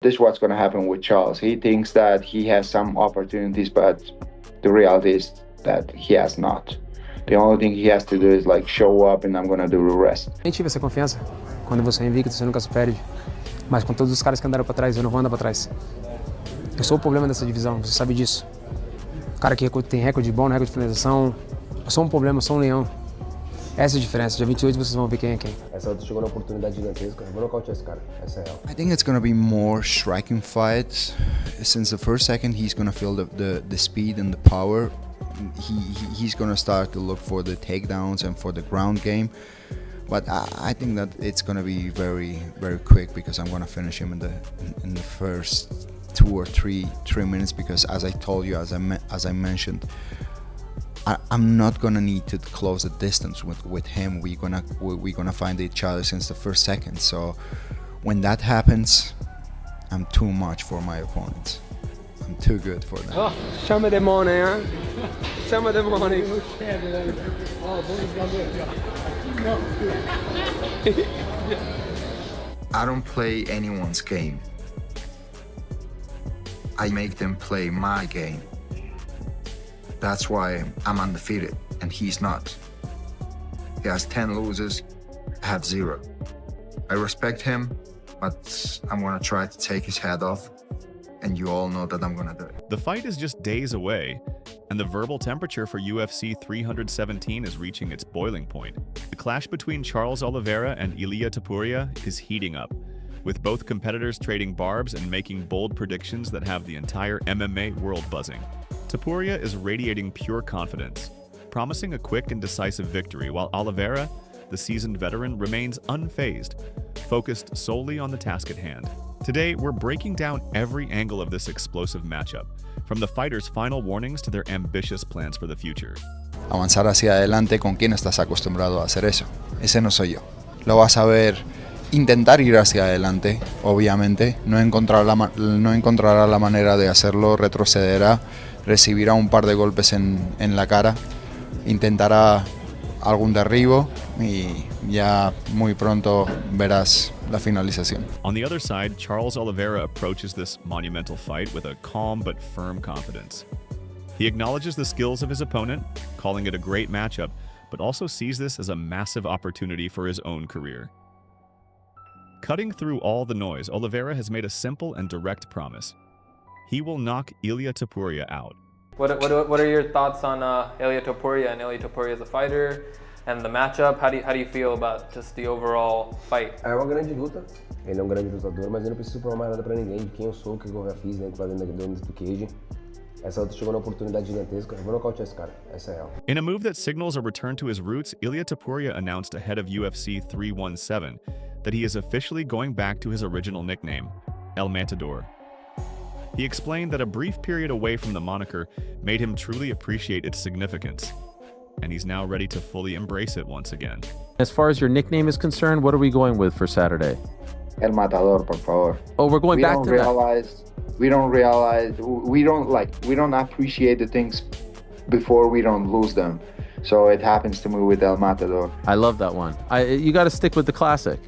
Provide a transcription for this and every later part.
this is what's going to happen with Charles. He thinks that he has some opportunities, but the reality is that he has not. The only thing he has to do is like show up, and I'm going to do the rest. Nem tive essa confiança. Quando você é invicto, você nunca se perde. Mas com todos os caras que andaram pra trás, eu não vou andar pra trás. Eu sou o problema dessa divisão, você sabe disso. O cara que tem recorde bom, recorde de finalização. Eu sou um problema, eu sou um leão. Essa é a diferença. Dia 28 vocês vão ver quem é quem. Essa outra chegou na oportunidade gigantesca. Eu vou nocautear esse cara. Essa é real. I think it's gonna be more striking fights. Since the first second, he's gonna feel the speed and the power. He's gonna start to look for the takedowns and for the ground game. But I think that it's gonna be very, very quick because I'm gonna finish him in the first 2 or 3 minutes. Because as I told you, as I mentioned, I'm not gonna need to close the distance with him. We're gonna find each other since the first second. So when that happens, I'm too much for my opponents. I'm too good for them. Oh, chama de money, hein? Chama de money. I don't play anyone's game. I make them play my game. That's why I'm undefeated, and he's not. He has 10 losers, I have 0. I respect him, but I'm gonna try to take his head off, and you all know that I'm gonna do it. The fight is just days away, and the verbal temperature for UFC 317 is reaching its boiling point. The clash between Charles Oliveira and Ilia Topuria is heating up, with both competitors trading barbs and making bold predictions that have the entire MMA world buzzing. Topuria is radiating pure confidence, promising a quick and decisive victory, while Oliveira, the seasoned veteran, remains unfazed, focused solely on the task at hand. Today, we're breaking down every angle of this explosive matchup, from the fighters' final warnings to their ambitious plans for the future. Avanzar hacia adelante con quien estás acostumbrado a hacer eso. Ese no soy yo. Lo vas a ver intentar ir hacia adelante, obviamente. No encontrará la manera de hacerlo, retrocederá, recibirá un par de golpes en la cara, intentará algún derribo y ya muy pronto verás la finalización. On the other side, Charles Oliveira approaches this monumental fight with a calm but firm confidence. He acknowledges the skills of his opponent, calling it a great matchup, but also sees this as a massive opportunity for his own career. Cutting through all the noise, Oliveira has made a simple and direct promise. He will knock Ilia Topuria out. What are your thoughts on Ilia Topuria and Ilia Topuria as a fighter and the matchup? How do you feel about just the overall fight? É uma grande luta. Ele é um grande lutador, mas eu não preciso provar mais nada pra ninguém de quem eu sou, o que eu já fiz dentro do cage. Essa outra chegou na oportunidade gigantesca. Eu vou nocautear esse cara. Essa é real. In a move that signals a return to his roots, Ilia Topuria announced ahead of UFC 317 that he is officially going back to his original nickname, El Matador. He explained that a brief period away from the moniker made him truly appreciate its significance, and he's now ready to fully embrace it once again. As far as your nickname is concerned, what are we going with for Saturday? El Matador, por favor. Oh, we're going back to that. We don't appreciate the things before we don't lose them. So it happens to me with El Matador. I love that one. You got to stick with the classic.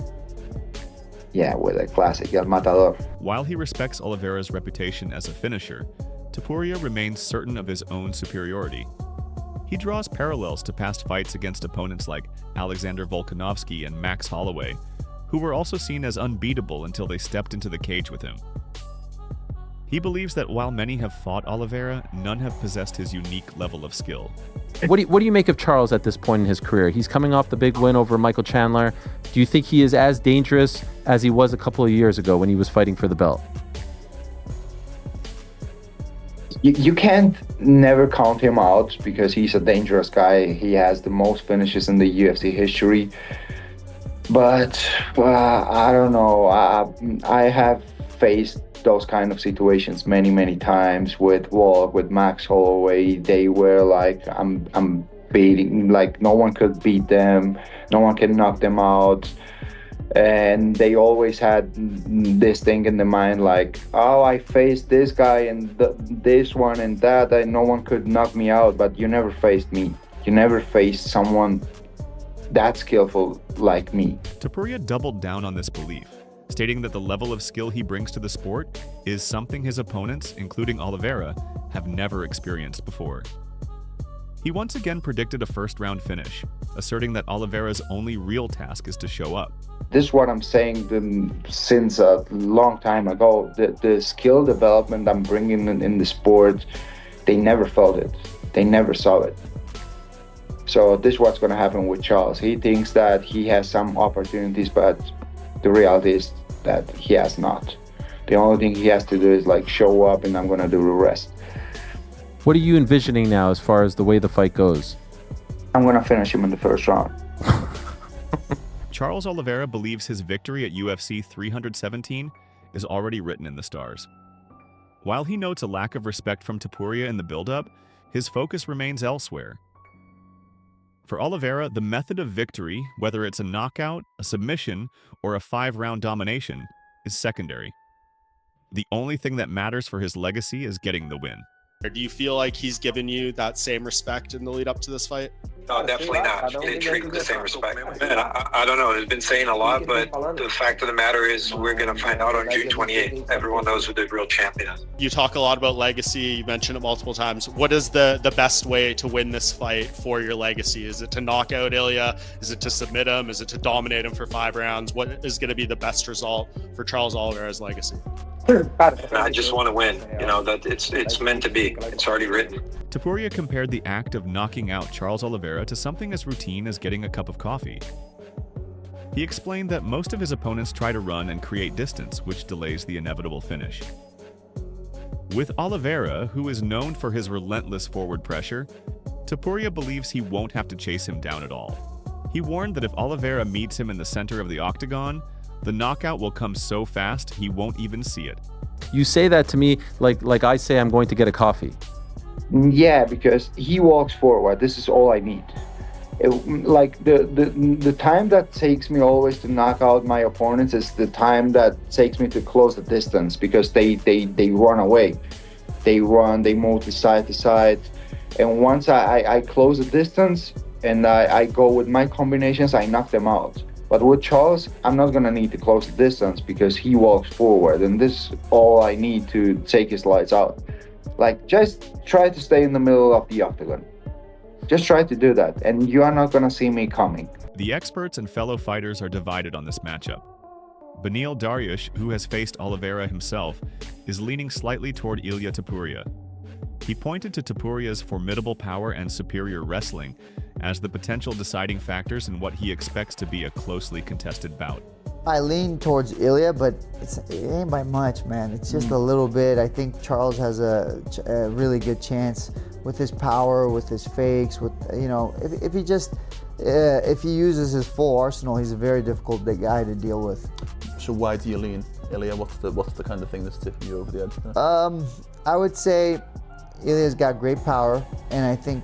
Yeah, with a classic, El Matador. While he respects Oliveira's reputation as a finisher, Topuria remains certain of his own superiority. He draws parallels to past fights against opponents like Alexander Volkanovski and Max Holloway, who were also seen as unbeatable until they stepped into the cage with him. He believes that while many have fought Oliveira, none have possessed his unique level of skill. What do you make of Charles at this point in his career? He's coming off the big win over Michael Chandler. Do you think he is as dangerous as he was a couple of years ago when he was fighting for the belt? You can't never count him out because he's a dangerous guy. He has the most finishes in the UFC history. But I don't know. I have faced those kind of situations many times with Max Holloway. They were like, I'm beating, like no one could beat them, no one can knock them out, and they always had this thing in their mind like, oh, I faced this guy and this one and that, and no one could knock me out. But you never faced me. You never faced someone that skillful like me. Topuria doubled down on this belief, stating that the level of skill he brings to the sport is something his opponents, including Oliveira, have never experienced before. He once again predicted a first-round finish, asserting that Oliveira's only real task is to show up. This is what I'm saying since a long time ago. The skill development I'm bringing in the sport, they never felt it. They never saw it. So this is what's going to happen with Charles. He thinks that he has some opportunities, but the reality is that he has not. The only thing he has to do is like show up, and I'm going to do the rest. What are you envisioning now as far as the way the fight goes? I'm going to finish him in the first round. Charles Oliveira believes his victory at UFC 317 is already written in the stars. While he notes a lack of respect from Topuria in the build-up, his focus remains elsewhere. For Oliveira, the method of victory, whether it's a knockout, a submission, or a 5-round domination, is secondary. The only thing that matters for his legacy is getting the win. Or do you feel like he's given you that same respect in the lead up to this fight? No, definitely not. He didn't treat me with the same respect. Man, I don't know. He's been saying a lot, but the fact of the matter is we're going to find out on June 28th. Everyone knows who the real champion is. You talk a lot about legacy. You mentioned it multiple times. What is the best way to win this fight for your legacy? Is it to knock out Ilia? Is it to submit him? Is it to dominate him for 5 rounds? What is going to be the best result for Charles Oliveira's legacy? I just want to win. You know, that it's meant to be. It's already written. Topuria compared the act of knocking out Charles Oliveira to something as routine as getting a cup of coffee. He explained that most of his opponents try to run and create distance, which delays the inevitable finish. With Oliveira, who is known for his relentless forward pressure, Topuria believes he won't have to chase him down at all. He warned that if Oliveira meets him in the center of the octagon, the knockout will come so fast he won't even see it. You say that to me like I say I'm going to get a coffee. Yeah, because he walks forward. This is all I need. Like the time that takes me always to knock out my opponents is the time that takes me to close the distance, because they run away. They run, they move to side, and once I close the distance and I go with my combinations, I knock them out. But with Charles, I'm not gonna need to close the distance because he walks forward, and this is all I need to take his lights out. Like, just try to stay in the middle of the octagon. Just try to do that, and you are not gonna see me coming. The experts and fellow fighters are divided on this matchup. Beneil Dariush, who has faced Oliveira himself, is leaning slightly toward Ilia Topuria. He pointed to Topuria's formidable power and superior wrestling as the potential deciding factors in what he expects to be a closely contested bout. I lean towards Ilia, but it ain't by much, man. It's just a little bit. I think Charles has a really good chance with his power, with his fakes, with, you know, if he uses his full arsenal, he's a very difficult guy to deal with. So why do you lean Ilia? What's the kind of thing that's tipping you over the edge? I would say Ilia's got great power, and I think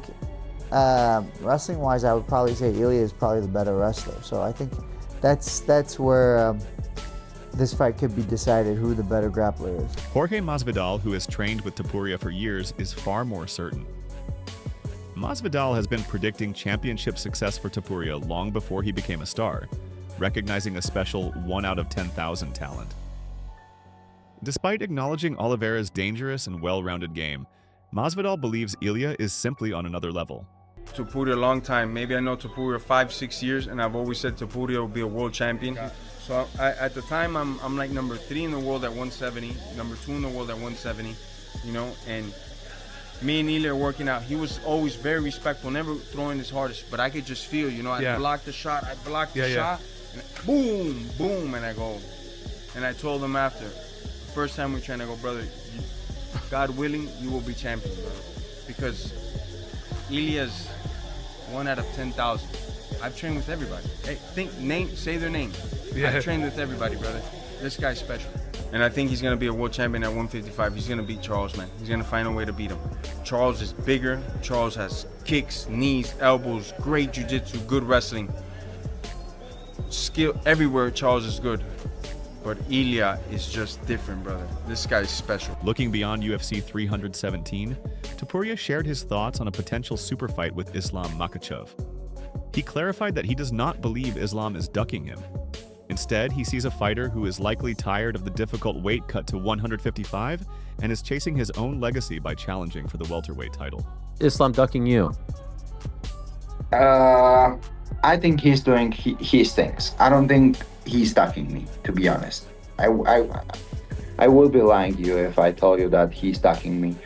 wrestling-wise, I would probably say Ilia is probably the better wrestler. So I think that's where this fight could be decided, who the better grappler is. Jorge Masvidal, who has trained with Topuria for years, is far more certain. Masvidal has been predicting championship success for Topuria long before he became a star, recognizing a special 1 out of 10,000 talent. Despite acknowledging Oliveira's dangerous and well-rounded game, Masvidal believes Ilia is simply on another level. Topuria a long time. Maybe I know Topuria 5-6 years, and I've always said Topuria will be a world champion. So at the time, I'm like number 3 in the world at 170, number 2 in the world at 170, you know, and me and Ilia are working out. He was always very respectful, never throwing his hardest, but I could just feel, you know, I blocked the shot, and boom, boom, and I go. And I told him after, the first time we trained, I go, brother, God willing, you will be champion, bro. Because Ilia's 1 out of 10,000. I've trained with everybody. Hey, say their name. Yeah. I've trained with everybody, brother. This guy's special. And I think he's gonna be a world champion at 155. He's gonna beat Charles, man. He's gonna find a way to beat him. Charles is bigger. Charles has kicks, knees, elbows, great jiu-jitsu, good wrestling. Skill everywhere, Charles is good. But Ilia is just different, brother. This guy's special. Looking beyond UFC 317, Topuria shared his thoughts on a potential super fight with Islam Makhachev. He clarified that he does not believe Islam is ducking him. Instead, he sees a fighter who is likely tired of the difficult weight cut to 155 and is chasing his own legacy by challenging for the welterweight title. Islam ducking you. I think he's doing his things. I don't think he's ducking me, to be honest. I will be lying to you if I tell you that he's ducking me.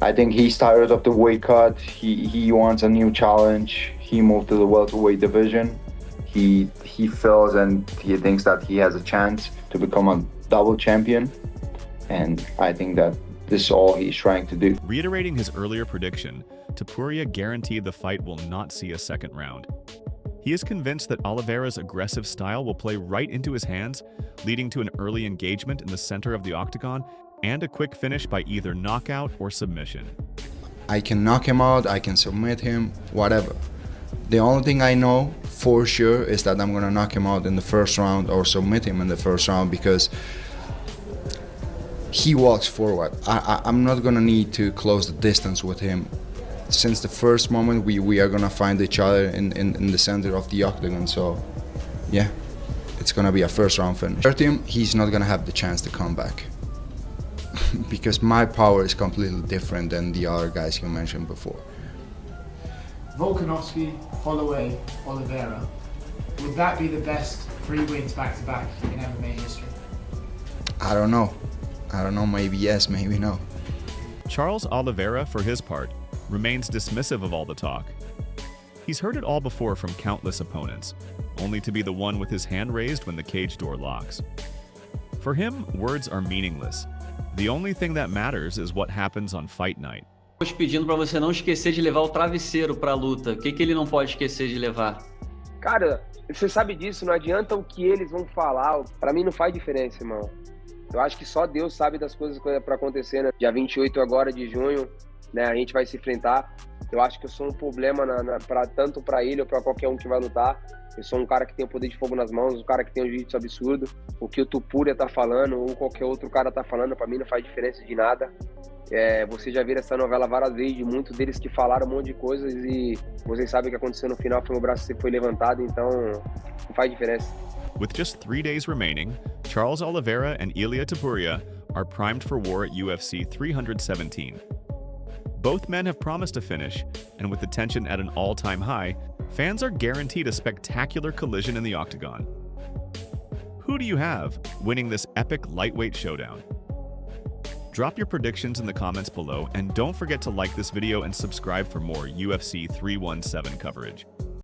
I think he's tired of the weight cut. He wants a new challenge. He moved to the welterweight division. He feels and he thinks that he has a chance to become a double champion. And I think that this is all he's trying to do. Reiterating his earlier prediction, Topuria guaranteed the fight will not see a second round. He is convinced that Oliveira's aggressive style will play right into his hands, leading to an early engagement in the center of the octagon and a quick finish by either knockout or submission. I can knock him out, I can submit him, whatever. The only thing I know for sure is that I'm gonna knock him out in the first round or submit him in the first round because he walks forward. I'm not gonna need to close the distance with him. Since the first moment, we are gonna find each other in the center of the octagon. So, yeah, it's gonna be a first round finish. Hurt him, he's not gonna have the chance to come back because my power is completely different than the other guys you mentioned before. Volkanovski, Holloway, Oliveira. Would that be the best 3 wins back-to-back in MMA history? I don't know, maybe yes, maybe no. Charles Oliveira, for his part, remains dismissive of all the talk. He's heard it all before from countless opponents, only to be the one with his hand raised when the cage door locks. For him, words are meaningless. The only thing that matters is what happens on fight night. Pedindo para você não esquecer de levar o travesseiro para a luta. O que ele não pode esquecer de levar? Cara, você sabe disso, não adianta o que eles vão falar. Pra mim não faz diferença, irmão. Eu acho que só Deus sabe das coisas pra acontecer, né? Dia 28 agora de junho, né? A gente vai se enfrentar. Eu acho que eu sou um problema tanto pra ele ou pra qualquer um que vai lutar. Eu sou um cara que tem o poder de fogo nas mãos, um cara que tem um jiu-jitsu absurdo. O que o Topuria tá falando ou qualquer outro cara tá falando, pra mim não faz diferença de nada. Vocês já viram essa novela várias vezes, de muitos deles que falaram um monte de coisas e vocês sabem o que aconteceu no final, foi o braço que foi levantado, então não faz diferença. With just 3 days remaining, Charles Oliveira and Ilia Topuria are primed for war at UFC 317. Both men have promised a finish, and with the tension at an all-time high, fans are guaranteed a spectacular collision in the octagon. Who do you have winning this epic lightweight showdown? Drop your predictions in the comments below, and don't forget to like this video and subscribe for more UFC 317 coverage.